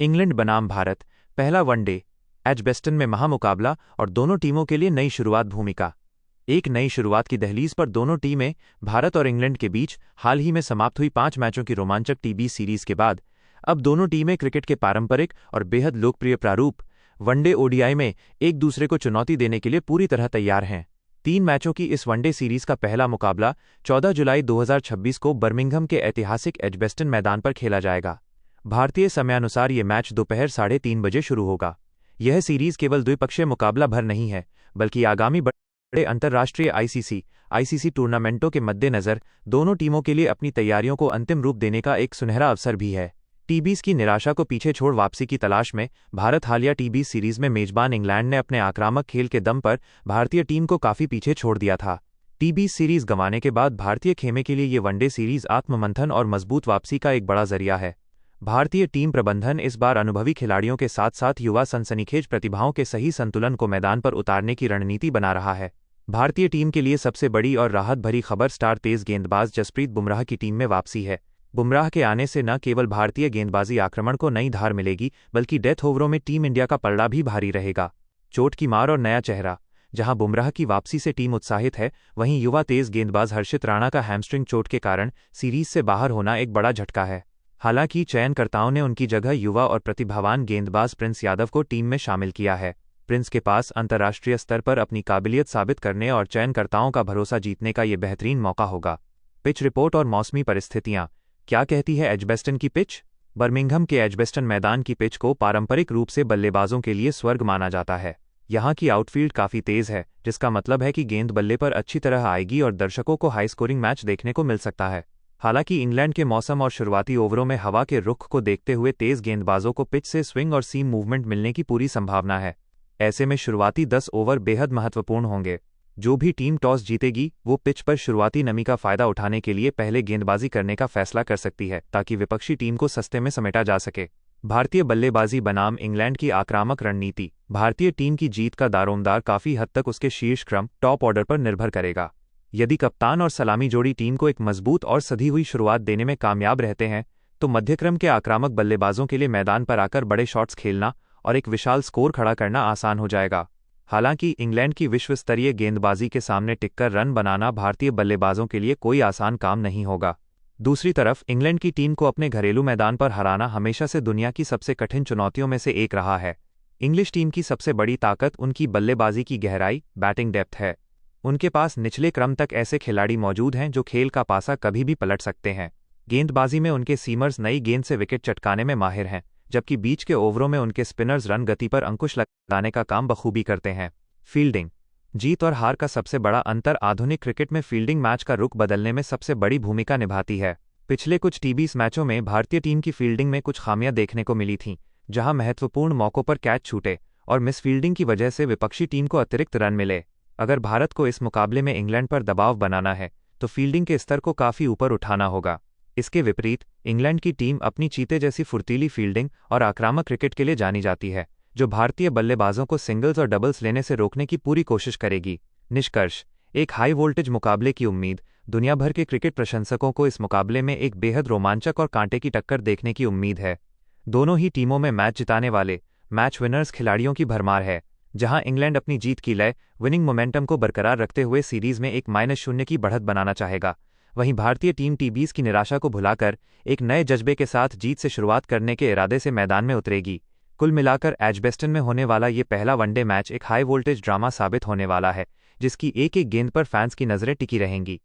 England बनाम भारत, पहला one day, Edgbaston में महामुकाबला और दोनों टीमों के लिए नई शुरुआत भूमिका। एक नई शुरुआत की दहलीज पर दोनों टीमें, भारत और इंग्लैंड के बीच हाल ही में समाप्त हुई 5 मैचों की रोमांचक टीबी सीरीज के बाद अब दोनों टीमें क्रिकेट के पारंपरिक और बेहद लोकप्रिय प्रारूप वनडे ओडीआई में एक दूसरे को चुनौती देने के लिए पूरी तरह तैयार हैं। 3 मैचों की इस वनडे सीरीज का पहला मुकाबला 14 जुलाई 2026 को बर्मिंघम के ऐतिहासिक एजबेस्टन मैदान पर खेला जाएगा। भारतीय समयानुसार ये मैच दोपहर 3:30 बजे शुरू होगा। यह सीरीज केवल द्विपक्षीय मुकाबला भर नहीं है, बल्कि आगामी बड़े अंतर्राष्ट्रीय आईसीसी टूर्नामेंटों के मद्देनज़र दोनों टीमों के लिए अपनी तैयारियों को अंतिम रूप देने का एक सुनहरा अवसर भी है। टीबीज की निराशा को पीछे छोड़ वापसी की तलाश में भारत हालिया टीबी सीरीज में मेजबान इंग्लैंड ने अपने आक्रामक खेल के दम पर भारतीय टीम को काफी पीछे छोड़ दिया था। टीबी सीरीज गंवाने के बाद भारतीय खेमे के लिए ये वनडे सीरीज आत्ममंथन और मजबूत वापसी का एक बड़ा जरिया है। भारतीय टीम प्रबंधन इस बार अनुभवी खिलाड़ियों के साथ साथ युवा सनसनीखेज प्रतिभाओं के सही संतुलन को मैदान पर उतारने की रणनीति बना रहा है। भारतीय टीम के लिए सबसे बड़ी और राहत भरी खबर स्टार तेज गेंदबाज जसप्रीत बुमराह की टीम में वापसी है। बुमराह के आने से न केवल भारतीय गेंदबाजी आक्रमण को नई धार मिलेगी, बल्कि डेथ ओवरों में टीम इंडिया का पलड़ा भी भारी रहेगा। चोट की मार और नया चेहरा। जहां बुमराह की वापसी से टीम उत्साहित है, वहीं युवा तेज गेंदबाज हर्षित राणा का हैमस्ट्रिंग चोट के कारण सीरीज से बाहर होना एक बड़ा झटका है। हालांकि चयनकर्ताओं ने उनकी जगह युवा और प्रतिभावान गेंदबाज प्रिंस यादव को टीम में शामिल किया है। प्रिंस के पास अंतर्राष्ट्रीय स्तर पर अपनी काबिलियत साबित करने और चयनकर्ताओं का भरोसा जीतने का ये बेहतरीन मौका होगा। पिच रिपोर्ट और मौसमी परिस्थितियां क्या कहती है एजबेस्टन की पिच? बर्मिंघम के एजबेस्टन मैदान की पिच को पारंपरिक रूप से बल्लेबाजों के लिए स्वर्ग माना जाता है। यहाँ की आउटफील्ड काफी तेज है, जिसका मतलब है कि गेंद बल्ले पर अच्छी तरह आएगी और दर्शकों को हाई स्कोरिंग मैच देखने को मिल सकता है। हालांकि इंग्लैंड के मौसम और शुरुआती ओवरों में हवा के रुख को देखते हुए तेज गेंदबाजों को पिच से स्विंग और सीम मूवमेंट मिलने की पूरी संभावना है। ऐसे में शुरुआती 10 ओवर बेहद महत्वपूर्ण होंगे। जो भी टीम टॉस जीतेगी वो पिच पर शुरुआती नमी का फायदा उठाने के लिए पहले गेंदबाजी करने का फैसला कर सकती है, ताकि विपक्षी टीम को सस्ते में समेटा जा सके। भारतीय बल्लेबाजी बनाम इंग्लैंड की आक्रामक रणनीति। भारतीय टीम की जीत का दारोमदार काफी हद तक उसके शीर्ष क्रम टॉप ऑर्डर पर निर्भर करेगा। यदि कप्तान और सलामी जोड़ी टीम को एक मजबूत और सधी हुई शुरुआत देने में कामयाब रहते हैं, तो मध्यक्रम के आक्रामक बल्लेबाजों के लिए मैदान पर आकर बड़े शॉट्स खेलना और एक विशाल स्कोर खड़ा करना आसान हो जाएगा। हालांकि इंग्लैंड की विश्व स्तरीय गेंदबाजी के सामने टिककर रन बनाना भारतीय बल्लेबाजों के लिए कोई आसान काम नहीं होगा। दूसरी तरफ इंग्लैंड की टीम को अपने घरेलू मैदान पर हराना हमेशा से दुनिया की सबसे कठिन चुनौतियों में से एक रहा है। इंग्लिश टीम की सबसे बड़ी ताकत उनकी बल्लेबाजी की गहराई, बैटिंग डेप्थ है। उनके पास निचले क्रम तक ऐसे खिलाड़ी मौजूद हैं जो खेल का पासा कभी भी पलट सकते हैं। गेंदबाजी में उनके सीमर्स नई गेंद से विकेट चटकाने में माहिर हैं, जबकि बीच के ओवरों में उनके स्पिनर्स रन गति पर अंकुश लगाने का काम बखूबी करते हैं। फील्डिंग। जीत और हार का सबसे बड़ा अंतर आधुनिक क्रिकेट में फील्डिंग मैच का रुख बदलने में सबसे बड़ी भूमिका निभाती है। पिछले कुछ टीबीस मैचों में भारतीय टीम की फील्डिंग में कुछ खामियां देखने को मिली थीं, जहां महत्वपूर्ण मौकों पर कैच छूटे और मिस फील्डिंग की वजह से विपक्षी टीम को अतिरिक्त रन मिले। अगर भारत को इस मुकाबले में इंग्लैंड पर दबाव बनाना है, तो फील्डिंग के स्तर को काफी ऊपर उठाना होगा। इसके विपरीत इंग्लैंड की टीम अपनी चीते जैसी फुर्तीली फील्डिंग और आक्रामक क्रिकेट के लिए जानी जाती है, जो भारतीय बल्लेबाजों को सिंगल्स और डबल्स लेने से रोकने की पूरी कोशिश करेगी। निष्कर्ष, एक हाई वोल्टेज मुकाबले की उम्मीद। दुनिया भर के क्रिकेट प्रशंसकों को इस मुकाबले में एक बेहद रोमांचक और कांटे की टक्कर देखने की उम्मीद है। दोनों ही टीमों में मैच जिताने वाले मैच विनर्स खिलाड़ियों की भरमार है। जहां इंग्लैंड अपनी जीत की लय, विनिंग मोमेंटम को बरकरार रखते हुए सीरीज में एक -0 की बढ़त बनाना चाहेगा, वहीं भारतीय टीम टीबीज की निराशा को भुलाकर एक नए जज्बे के साथ जीत से शुरुआत करने के इरादे से मैदान में उतरेगी। कुल मिलाकर एजबेस्टन में होने वाला ये पहला वनडे मैच एक हाई वोल्टेज ड्रामा साबित होने वाला है, जिसकी एक एक गेंद पर फैंस की नजरें टिकी रहेंगी।